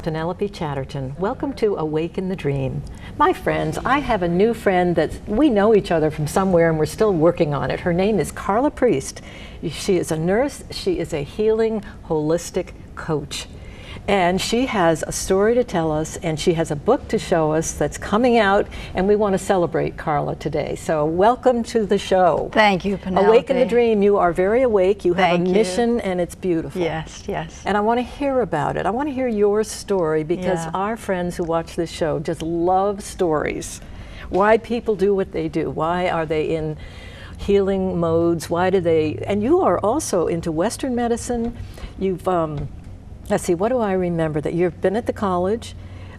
Penelope Chatterton. Welcome to Awaken the Dream. My friends, I have a new friend that we know each other from somewhere and we're still working on it. Her name is Carla Priest. She is a nurse. She is a healing, holistic coach. And she has a story to tell us, and she has a book to show us that's coming out, and we want to celebrate Carla today. So welcome to the show. Thank you, Penelope. Awaken the Dream. You are very awake. You have Thank a you. mission, and it's beautiful. Yes, yes. And I want to hear about it. I want to hear your story, because Yeah. our friends who watch this show just love stories. Why people do what they do. Why are they in healing modes? Why do they, and you are also into Western medicine. You've, let's see, what do I remember? That you've been at the college,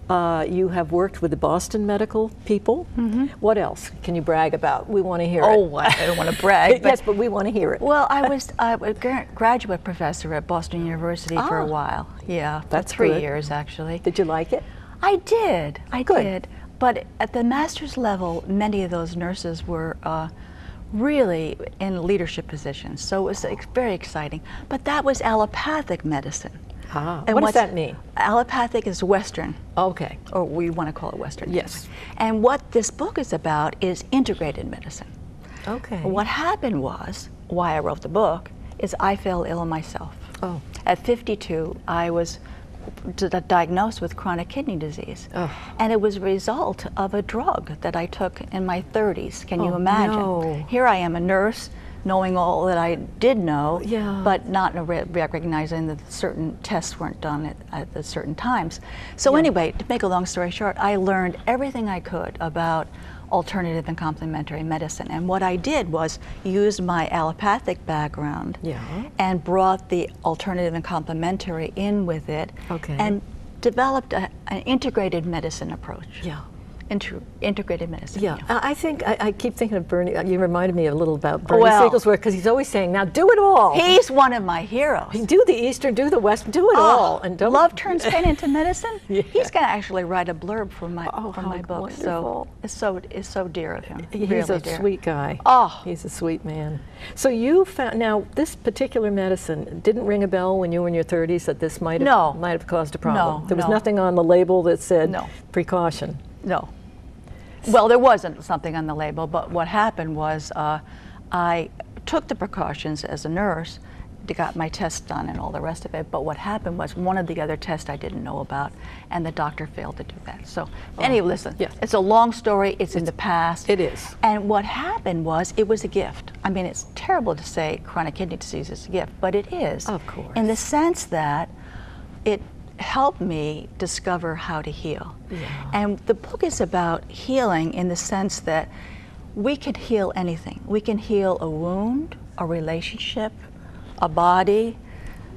you have worked with the Boston medical people. Mm-hmm. What else can you brag about? We want to hear it. Oh, I don't want to brag. Yes, but we want to hear it. Well, I was a graduate professor at Boston University for a while. Yeah, That's for 3 good. years actually. Did you like it? I did. I Good. did. But at the master's level, many of those nurses were really in leadership positions, so it was very exciting. But that was allopathic medicine. Ah, And what does what's- that mean? Allopathic is Western, Okay. or we want to call it Western. Yes. And what this book is about is integrated medicine. Okay. What happened was, why I wrote the book, is I fell ill myself. Oh. At 52, I was diagnosed with chronic kidney disease. Oh. And it was a result of a drug that I took in my 30s. Can you Oh, imagine? no. Here I am, a nurse, knowing all that I did know, Yeah. but not recognizing that certain tests weren't done at the certain times. So anyway, to make a long story short, I learned everything I could about alternative and complementary medicine. And what I did was use my allopathic background Yeah. and brought the alternative and complementary in with it, Okay. and developed an integrated medicine approach. Yeah. Integrated medicine. Yeah, I think I keep thinking of Bernie. You reminded me a little about Bernie Well- Siegel's work, because he's always saying, "Now do it all. He's one of my heroes. Do the Eastern, do the Western, do it all, and don't." Love turns pain into medicine. Yeah. He's going to actually write a blurb for my Oh, for how my book. wonderful. So it's so dear of him. He's really a dear. sweet guy. Oh. He's a sweet man. So you found, now this particular medicine didn't ring a bell when you were in your 30s that this might have caused a problem. No, There was no. nothing on the label that said No. precaution. No. Well, there wasn't something on the label, but what happened was I took the precautions as a nurse, got my tests done and all the rest of it, but what happened was one of the other tests I didn't know about, and the doctor failed to do that. So anyway, listen, yeah. it's a long story, it's in the past. It is. And what happened was, it was a gift. I mean, it's terrible to say chronic kidney disease is a gift, but it is. Of course. In the sense that it helped me discover how to heal. Yeah. And the book is about healing in the sense that we can heal anything. We can heal a wound, a relationship, a body,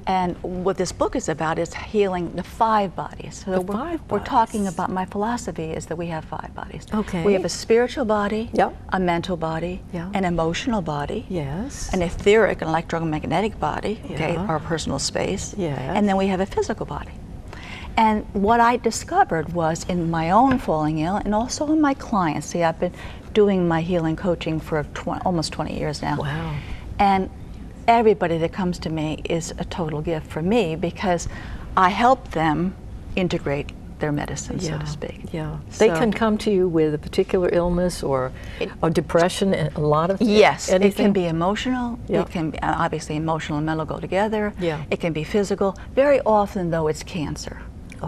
and what this book is about is healing the 5 bodies. So we're talking bodies. about, my philosophy is that we have 5 bodies. Okay. We have a spiritual body, Yep. a mental body, Yeah. an emotional body, Yes. an etheric and electromagnetic body, okay, Yeah. our personal space, Yes. and then we have a physical body. And what I discovered was, in my own falling ill and also in my clients, see, I've been doing my healing coaching for almost 20 years now. Wow. And everybody that comes to me is a total gift for me, because I help them integrate their medicine, so to speak. Yeah. They So- can come to you with a particular illness or depression, and a lot of Yes, it anything. can be emotional. Yeah. It can be, obviously emotional and mental go together. Yeah. It can be physical. Very often, though, it's cancer.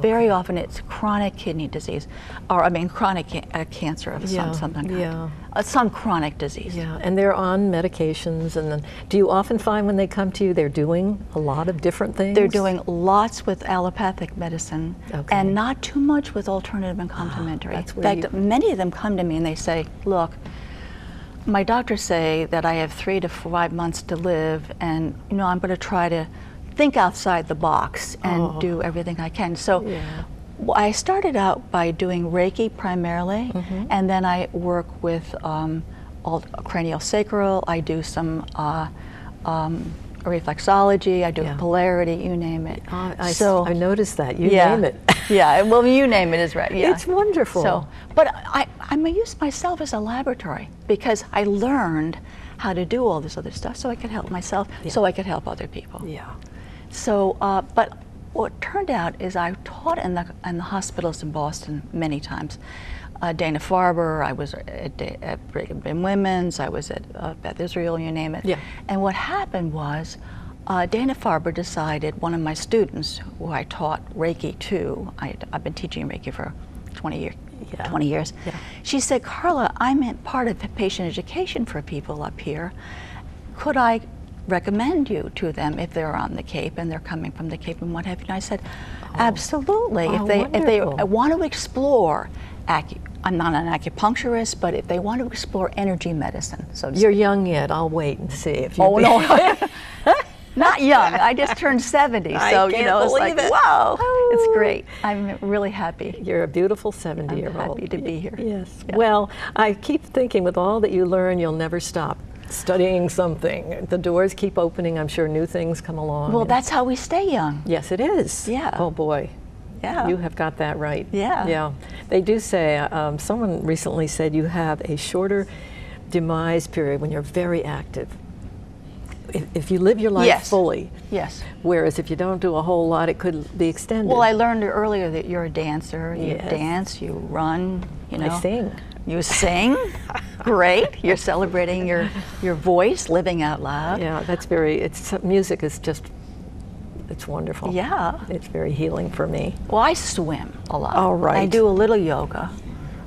Very often it's chronic kidney disease, or I mean chronic cancer of Yeah, some kind. yeah. Some chronic disease. Yeah, and they're on medications, and then do you often find when they come to you they're doing a lot of different things? They're doing lots with allopathic medicine, Okay. and not too much with alternative and complementary. that's In where fact, many of them come to me and they say, look, my doctors say that I have 3 to 5 months to live, and I'm going to try to think outside the box and do everything I can. So Yeah. I started out by doing Reiki primarily, and then I work with cranial sacral. I do some reflexology. I do Yeah. polarity. You name it. I noticed that. You yeah, name it. yeah. Well, you name it is right. Yeah. It's wonderful. So, but I'm use myself as a laboratory, because I learned how to do all this other stuff so I could help myself, so I could help other people. Yeah. So, but what turned out is I taught in the hospitals in Boston many times. Dana-Farber, I was at Brigham and Women's, I was at Beth Israel, you name it. Yeah. And what happened was, Dana-Farber decided, one of my students, who I taught Reiki to, I've been teaching Reiki for 20 years. Yeah. 20 years. Yeah. She said, Carla, I'm part of patient education for people up here. Could I recommend you to them if they're on the Cape and they're coming from the Cape and what have you? And I said, absolutely. Oh, if they wonderful. want to explore, I'm not an acupuncturist, but if they want to explore energy medicine. So You're young yet. I'll wait and see if you. Oh no. Not young. I just turned 70, I so can't it's like, believe it. wow, it's Oh. great. I'm really happy. You're a beautiful 70-year-old. I'm happy to be here. Yes. Yeah. Well, I keep thinking with all that you learn, you'll never stop studying something. The doors keep opening. I'm sure new things come along. Well, that's how we stay young. Yes, it is. Yeah. Oh boy. Yeah. You have got that right. Yeah. Yeah. They do say, someone recently said you have a shorter demise period when you're very active. If you live your life Yes. fully. Yes. Whereas if you don't do a whole lot, it could be extended. Well, I learned earlier that you're a dancer. You Yes. dance, you run, you know. I sing. You sing. Great. You're celebrating your voice, living out loud. Yeah, music is just, it's wonderful. Yeah. It's very healing for me. Well, I swim a lot. All right. I do a little yoga.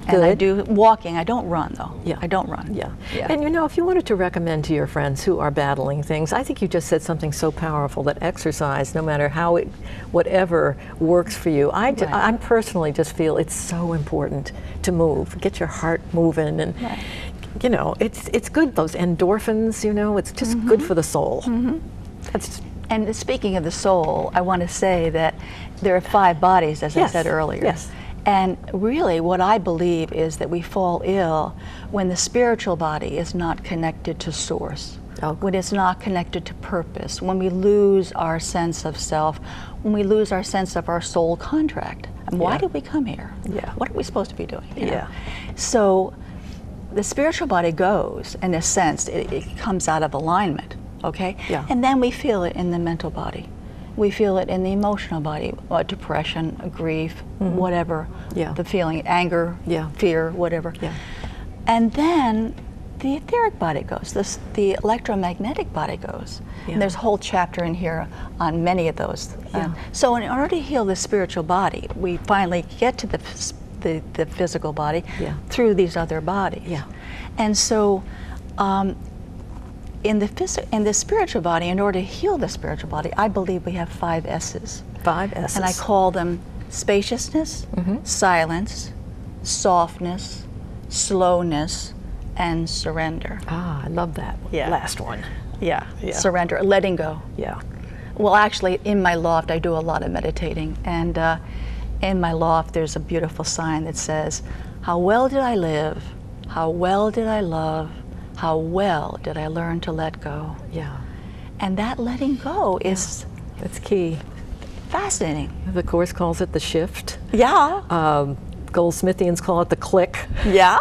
And I Good. do walking. I don't run, though. Yeah. I don't run. Yeah. Yeah. And you know, if you wanted to recommend to your friends who are battling things, I think you just said something so powerful that exercise, no matter how whatever works for you. Right. I personally just feel it's so important to move, get your heart moving, and Right. you know, it's good. Those endorphins, you know, it's just good for the soul. That's And speaking of the soul, I want to say that there are 5 bodies, as I Yes. said earlier. Yes. And really, what I believe is that we fall ill when the spiritual body is not connected to source, Oh. when it's not connected to purpose, when we lose our sense of self, when we lose our sense of our soul contract. And why Yeah. did we come here? Yeah. What are we supposed to be doing? you know? Yeah. So the spiritual body goes, in a sense, it comes out of alignment, okay? Yeah. And then we feel it in the mental body. We feel it in the emotional body, depression, grief, whatever. Yeah. The feeling, anger, Yeah. fear, whatever. Yeah. And then the etheric body goes, the electromagnetic body goes. Yeah. And there's a whole chapter in here on many of those. Yeah. So in order to heal the spiritual body, we finally get to the physical body Yeah. through these other bodies. Yeah. And so in the spiritual body, in order to heal the spiritual body, I believe we have 5 S's. 5 S's. And I call them spaciousness, silence, softness, slowness, and surrender. I love that Yeah. last one. Yeah. Yeah. Surrender, letting go. Yeah. Well, actually, in my loft, I do a lot of meditating. And in my loft, there's a beautiful sign that says, "How well did I live? How well did I love? How well did I learn to let go?" Yeah. And that letting go is That's key. fascinating. The Course calls it the shift. Yeah. Goldsmithians call it the click. Yeah.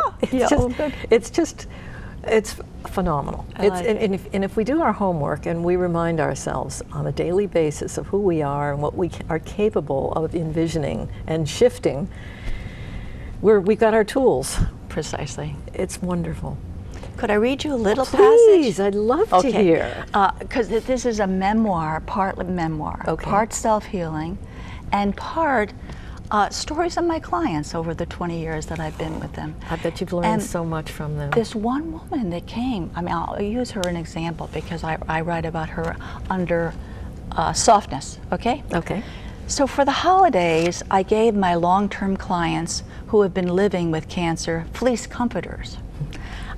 It's phenomenal. I like it. And if we do our homework and we remind ourselves on a daily basis of who we are and what we are capable of envisioning and shifting, we got our tools. Precisely. It's wonderful. Could I read you a little Please, passage? I'd love to hear. Because this is a memoir, part memoir, Okay. part self-healing, and part stories of my clients over the 20 years that I've been with them. I bet you've learned And so much from them. This one woman that came, I mean, I'll use her an example because I write about her under softness, okay? Okay. So for the holidays, I gave my long-term clients who have been living with cancer fleece comforters.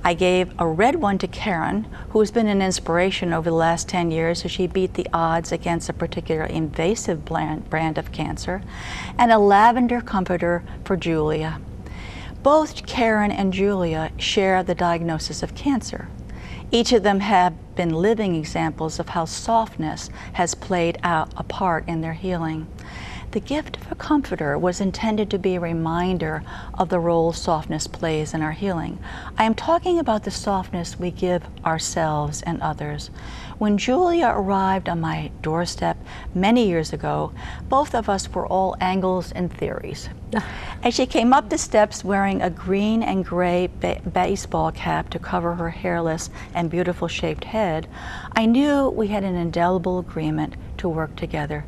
I gave a red one to Karen, who has been an inspiration over the last 10 years as she beat the odds against a particular invasive brand of cancer, and a lavender comforter for Julia. Both Karen and Julia share the diagnosis of cancer. Each of them have been living examples of how softness has played out a part in their healing. The gift of a comforter was intended to be a reminder of the role softness plays in our healing. I am talking about the softness we give ourselves and others. When Julia arrived on my doorstep many years ago, both of us were all angles and theories. As she came up the steps wearing a green and gray baseball cap to cover her hairless and beautiful shaped head, I knew we had an indelible agreement to work together.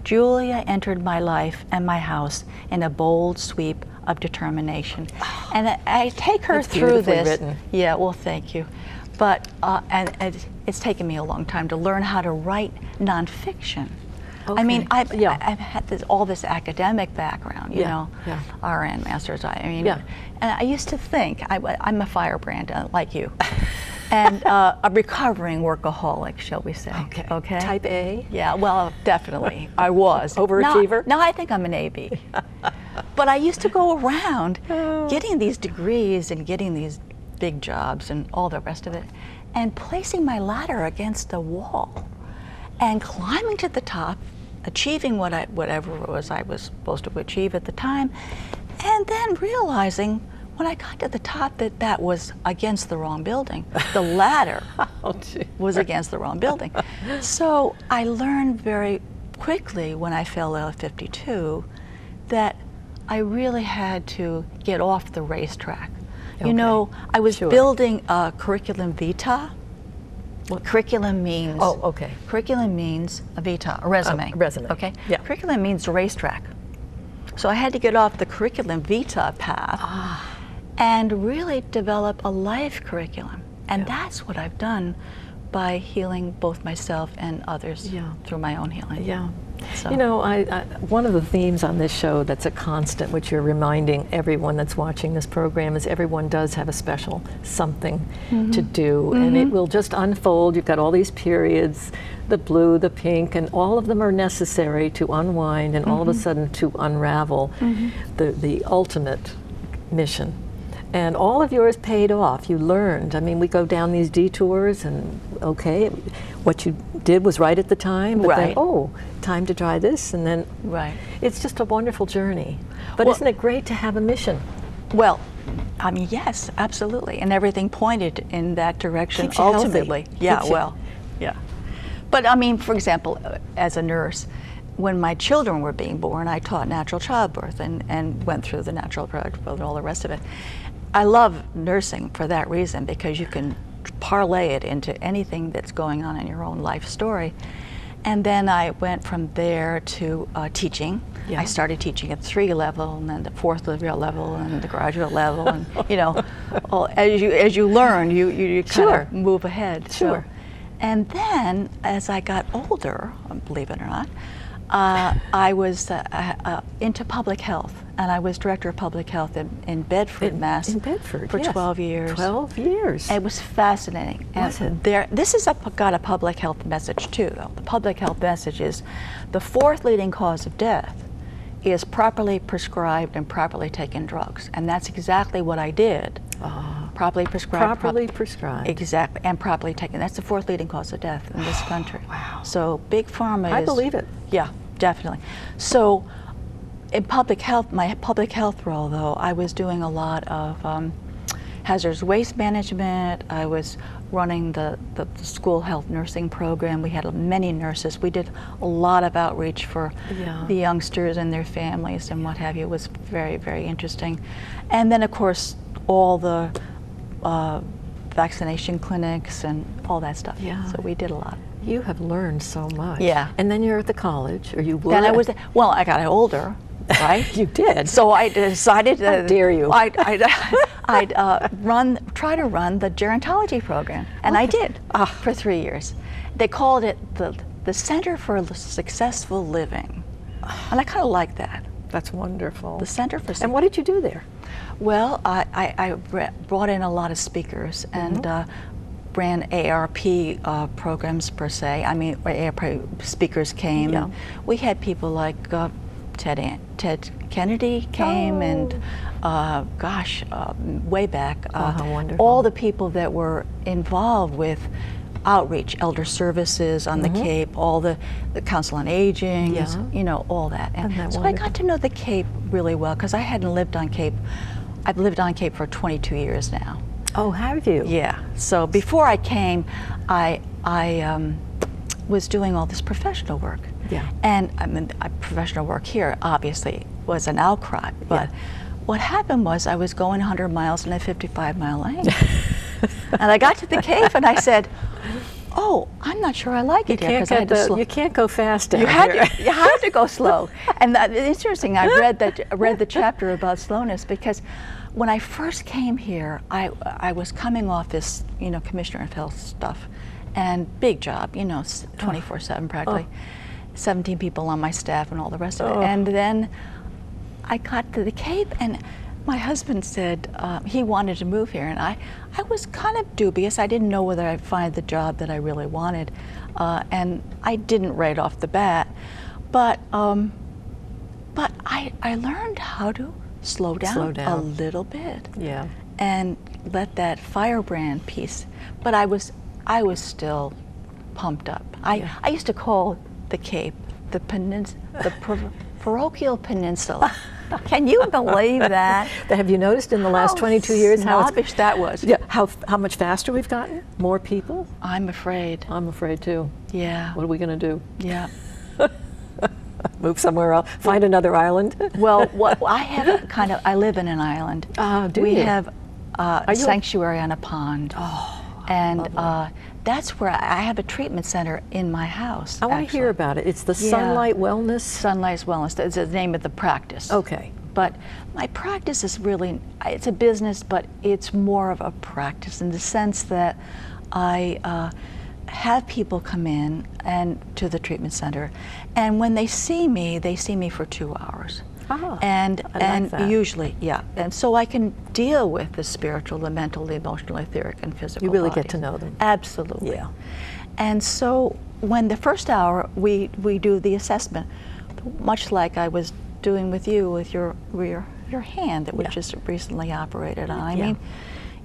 Julia entered my life and my house in a bold sweep of determination. And I take her through this. Written. Yeah, well, thank you. But and it's taken me a long time to learn how to write nonfiction. Okay. I mean, I've had all this academic background, you know, RN, master's. I mean, and I used to think I'm a firebrand like you, and a recovering workaholic, shall we say? Okay. Type A. Yeah. Well, definitely, I was overachiever. Now I think I'm an AB. But I used to go around getting these degrees and getting these big jobs and all the rest of it, and placing my ladder against the wall, and climbing to the top, achieving whatever it was I was supposed to achieve at the time, and then realizing when I got to the top that was against the wrong building. The ladder was against the wrong building. So I learned very quickly when I fell ill at 52 that I really had to get off the racetrack. You know, I was building a curriculum vitae. What curriculum means? Curriculum means a vitae, a resume. Resume. Okay. Yeah. Curriculum means the racetrack. So I had to get off the curriculum vitae path and really develop a life curriculum. And that's what I've done by healing both myself and others through my own healing. Yeah. So. You know, one of the themes on this show that's a constant, which you're reminding everyone that's watching this program, is everyone does have a special something to do, and it will just unfold. You've got all these periods, the blue, the pink, and all of them are necessary to unwind and all of a sudden to unravel the ultimate mission. And all of yours paid off. You learned. I mean, we go down these detours and, what you did was right at the time, but then, time to try this, and then it's just a wonderful journey. But isn't it great to have a mission? Well, I mean, yes, absolutely. And everything pointed in that direction Keeps you ultimately. healthy. Yeah, But I mean, for example, as a nurse, when my children were being born, I taught natural childbirth and went through the natural childbirth and all the rest of it. I love nursing for that reason, because you can parlay it into anything that's going on in your own life story. And then I went from there to teaching. I started teaching at 3 level, and then the 4th level, and the graduate level, and you know, as you learn, you kind of move ahead. So. And then as I got older, believe it or not, I was into public health, and I was director of public health in Bedford, Mass. In Bedford, for 12 years. 12 years. It was fascinating. Was it? This has got a public health message too, though. The public health message is the 4th leading cause of death is properly prescribed and properly taken drugs, and that's exactly what I did. Properly prescribed. Properly prescribed. Exactly, and properly taken. That's the 4th leading cause of death in this country. Wow. So big pharma is... I believe it. Yeah, definitely. So in public health, my public health role, though, I was doing a lot of hazardous waste management. I was running the school health nursing program. We had many nurses. We did a lot of outreach for the youngsters and their families and what have you. It was very, very interesting. And then, of course, all the vaccination clinics and all that stuff. So we did a lot. You have learned so much. Yeah. And then you're at the college, or you were? Then I got older, right? You did. So I decided. How dare you? I'd try to run the gerontology program, and I did for 3 years. They called it the Center for Successful Living, and I kind of like that. That's wonderful. The Center for. And what did you do there? Well, I brought in a lot of speakers and ran AARP programs per se. I mean, AARP speakers came. And we had people like Ted Kennedy came, and way back, wonderful. all the people that were involved with outreach, elder services on the Cape, all the Council on Aging, you know, all that. And so I got to know the Cape really well because I hadn't lived on Cape. I've lived on Cape for 22 years now. Oh, have you? Yeah. So before I came, I was doing all this professional work. Yeah. And I mean, professional work here obviously was an outcry, but what happened was I was going 100 miles in a 55-mile lane. And I got to the Cape and I said, oh, I'm not sure I like it here because I had to slow. You can't go fast down you had here. To, you had to go slow. And it's interesting, I read the chapter about slowness because when I first came here, I was coming off this, you know, Commissioner of Health stuff and big job, you know, 24/7 practically. 17 people on my staff and all the rest of it. And then I got to the Cape and my husband said he wanted to move here, and I was kind of dubious. I didn't know whether I'd find the job that I really wanted, and I didn't right off the bat. But I learned how to slow down a little bit, and let that firebrand piece. But I was still pumped up. I used to call the Cape the parochial peninsula. Can you believe that? Have you noticed in the last 22 years how snobbish that was? Yeah, how much faster we've gotten? More people? I'm afraid. I'm afraid too. Yeah. What are we going to do? Yeah. Move somewhere else? Find another island? Well, what I have I live in an island. We have a sanctuary on a pond. And that's where I have a treatment center in my house. I want to hear about it. It's the Sunlight Wellness? Sunlight Wellness. That's the name of the practice. Okay. But my practice is really, it's a business, but it's more of a practice in the sense that I have people come in and to the treatment center, and when they see me for 2 hours. And usually, and so I can deal with the spiritual, the mental, the emotional, etheric, and physical. You really bodies. get to know them. Absolutely. Yeah. And so when the first hour we do the assessment, much like I was doing with you with your hand that was just recently operated on. I mean,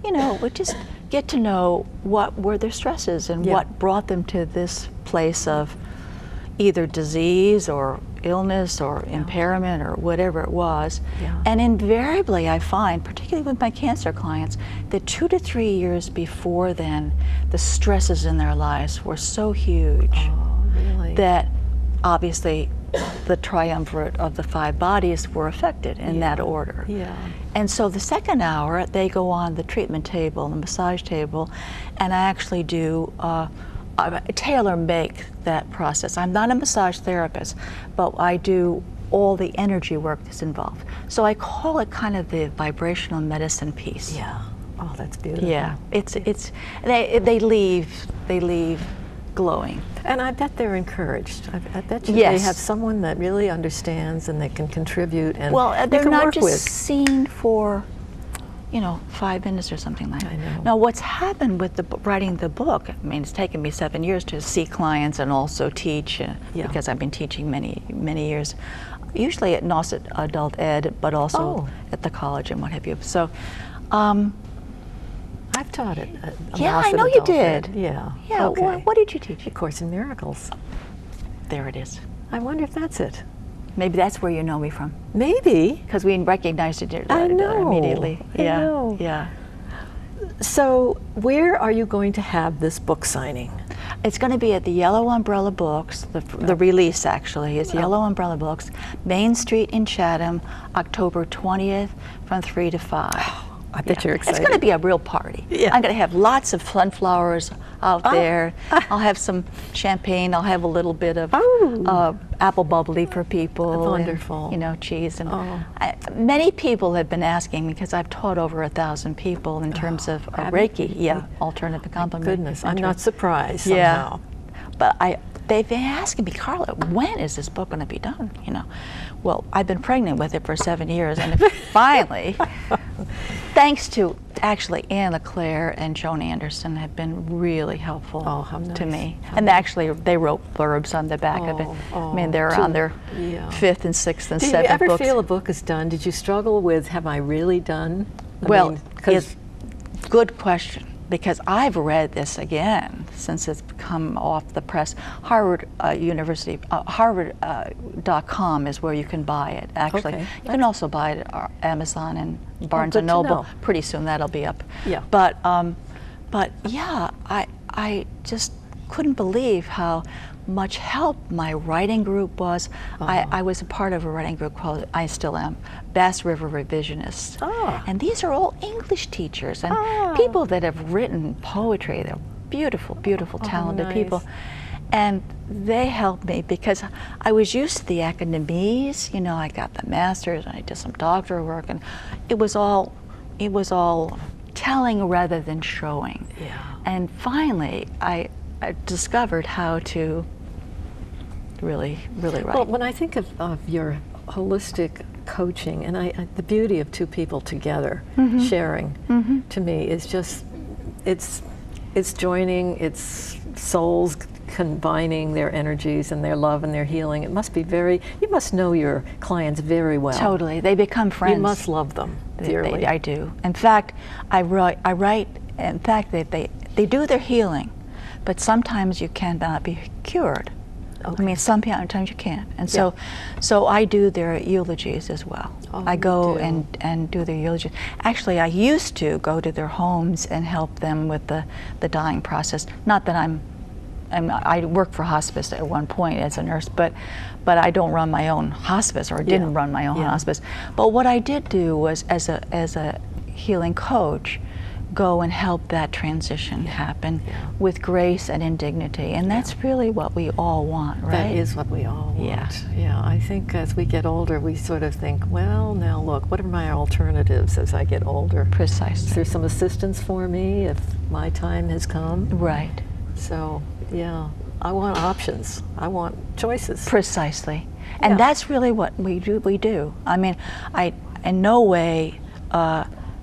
you know, we just get to know what were their stresses and what brought them to this place of either disease or illness or impairment or whatever it was. And invariably I find, particularly with my cancer clients, that 2 to 3 years before then, the stresses in their lives were so huge that obviously the triumvirate of the 5 bodies were affected in that order. And so the second hour, they go on the treatment table, the massage table, and I actually do tailor-make that process. I'm not a massage therapist, but I do all the energy work that's involved. So I call it kind of the vibrational medicine piece. Yeah. Oh, that's beautiful. Yeah. They leave glowing. And I bet they're encouraged. I bet they have someone that really understands and they can contribute and they're can not work just with. seen for, you know, 5 minutes or something like that. I know. Now, what's happened with writing the book, I mean, it's taken me 7 years to see clients and also teach, because I've been teaching many years, usually at Nauset Adult Ed, but also at the college and what have you. So, I've taught it. I know you did. Yeah. Yeah. Okay. What did you teach? A Course in Miracles. There it is. I wonder if that's it. Maybe that's where you know me from. Maybe. Because we recognized it immediately. I know. Yeah. So where are you going to have this book signing? It's going to be at the Yellow Umbrella Books. The release actually is Yellow Umbrella Books, Main Street in Chatham, October 20th from 3 to 5. I bet you're excited. It's going to be a real party. I'm going to have lots of sunflowers out there. I'll have some champagne. I'll have a little bit of apple bubbly for people. Wonderful. And, you know, cheese. And many people have been asking me, because I've taught over 1,000 people in terms of Reiki, alternative complementary. Goodness, I'm not surprised somehow. But they've been asking me, Carla, when is this book going to be done? You know, well, I've been pregnant with it for 7 years, and finally, thanks to actually Anne LeClaire and Joan Anderson, have been really helpful to me. And actually, they wrote blurbs on the back of it. I mean, they're on their 5th and 6th and 7th books. Do you ever feel a book is done? Did you struggle with, have I really done? Well, good question. because I've read this again since it's come off the press. Harvard University, Harvard.com is where you can buy it, actually. Okay. You can also buy it at Amazon and Barnes and good to Noble. know. Pretty soon that'll be up. Yeah. But yeah, I just couldn't believe how much help my writing group was. I was a part of a writing group called, I still am, Bass River Revisionists. And these are all English teachers and people that have written poetry. They're beautiful, beautiful, talented people. And they helped me because I was used to the academies. You know, I got the master's and I did some doctoral work, and it was all telling rather than showing. Yeah. And finally, I discovered how to really write. Well, when I think of your holistic coaching, and the beauty of two people together sharing, to me is just, it's joining, it's souls combining their energies and their love and their healing. It must be you must know your clients very well. Totally, they become friends. You must love them dearly. I do. In fact, I write, in fact, they do their healing, but sometimes you cannot be cured. Okay. I mean, sometimes you can't. And so I do their eulogies as well. I go and do their eulogies. Actually, I used to go to their homes and help them with the dying process. Not that I worked for hospice at one point as a nurse, but I don't run my own hospice, or didn't run my own hospice. But what I did do was, as a healing coach, go and help that transition happen with grace and in dignity. And that's really what we all want, right? That is what we all want. Yeah, I think as we get older, we sort of think, well, now look, what are my alternatives as I get older? Precisely. Is there some assistance for me if my time has come? Right. So, yeah, I want options. I want choices. Precisely. And that's really what we do. I mean, I in no way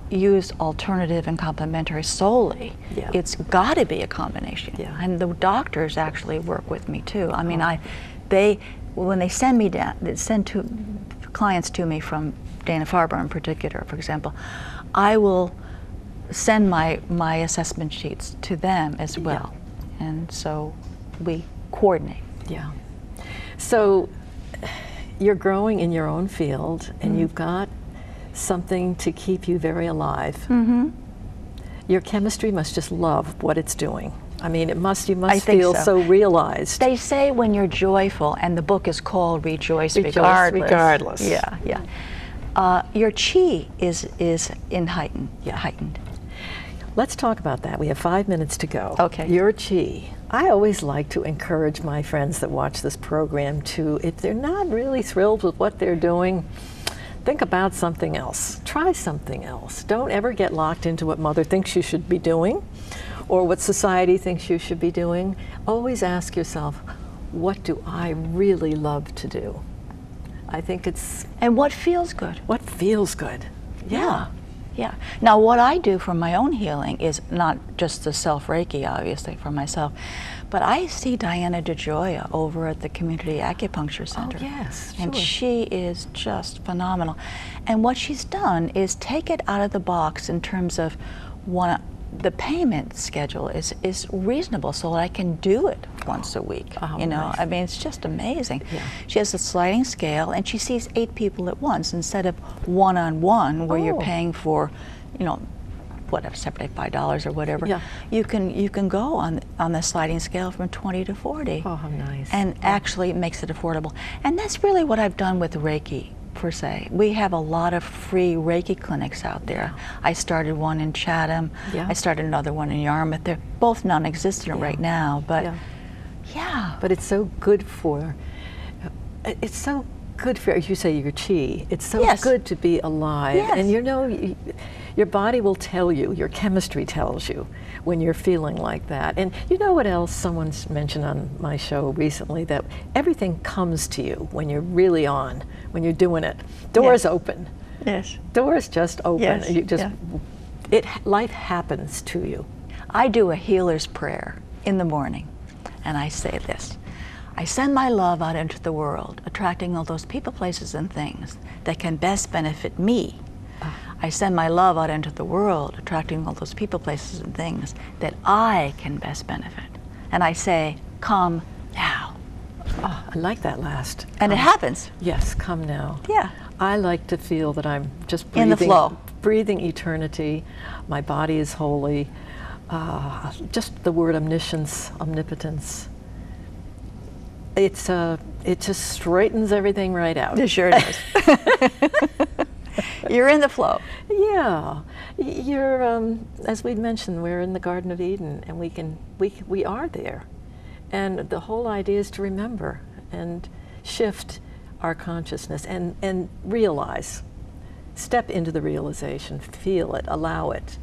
use alternative and complementary solely. It's got to be a combination. And the doctors actually work with me too. I mean, when they send me down, they send clients to me from Dana-Farber in particular, for example, I will send my assessment sheets to them as well. And so we coordinate. Yeah. So you're growing in your own field, and you've got something to keep you very alive. Your chemistry must just love what it's doing. I mean, you must feel so realized. They say when you're joyful, and the book is called Rejoice Regardless. Your chi is heightened. Let's talk about that. We have 5 minutes to go. Okay. Your chi. I always like to encourage my friends that watch this program to, if they're not really thrilled with what they're doing, think about something else. Try something else. Don't ever get locked into what mother thinks you should be doing or what society thinks you should be doing. Always ask yourself, what do I really love to do? I think it's... And what feels good? What feels good. Yeah. Now, what I do for my own healing is not just the self-Reiki, obviously, for myself, but I see Diana DeGioia over at the Community Acupuncture Center. Oh, yes, And she is just phenomenal. And what she's done is take it out of the box in terms of the payment schedule is reasonable, so that I can do it once a week. You know, nice. I mean, it's just amazing. She has a sliding scale, and she sees 8 people at once instead of one-on-one, where you're paying for, you know, whatever, $75 or whatever. You can go on the sliding scale from 20 to 40. Oh, how nice. And actually it makes it affordable. And that's really what I've done with Reiki, per se. We have a lot of free Reiki clinics out there. I started one in Chatham. I started another one in Yarmouth. They're both non-existent right now, but But it's so good for, as you say, your chi. It's so good to be alive. And you know, your body will tell you, your chemistry tells you when you're feeling like that. And you know what else someone's mentioned on my show recently, that everything comes to you when you're really on, when you're doing it. Doors open. Doors just open. You just, life happens to you. I do a healer's prayer in the morning, and I say this: I send my love out into the world, attracting all those people, places, and things that can best benefit me. I send my love out into the world, attracting all those people, places, and things that I can best benefit. And I say, come now. Oh, I like that last. And it happens. Yes, come now. Yeah. I like to feel that I'm just breathing, in the flow. Breathing eternity. My body is holy. Just the word omniscience, omnipotence. It just straightens everything right out. It sure does. You're in the flow. Yeah, you're. As we mentioned, we're in the Garden of Eden, and we are there, and the whole idea is to remember and shift our consciousness and realize, step into the realization, feel it, allow it.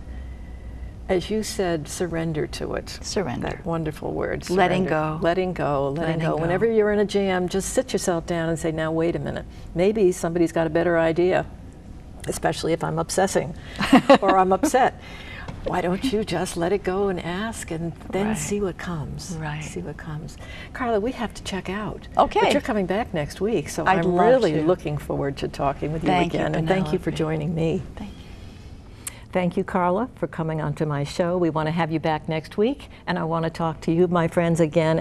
As you said, surrender to it. Surrender. That wonderful word. Surrender. Letting go. Letting go. Letting go. Whenever you're in a jam, just sit yourself down and say, now wait a minute. Maybe somebody's got a better idea, especially if I'm obsessing or I'm upset. Why don't you just let it go and ask and then see what comes? Right. See what comes. Carla, we have to check out. Okay. But you're coming back next week, so I'd I'm love really to. looking forward to talking with you Thank you, again. And thank you for Penelope. joining me. Thank you. Thank you, Carla, for coming onto my show. We want to have you back next week, and I want to talk to you, my friends, again.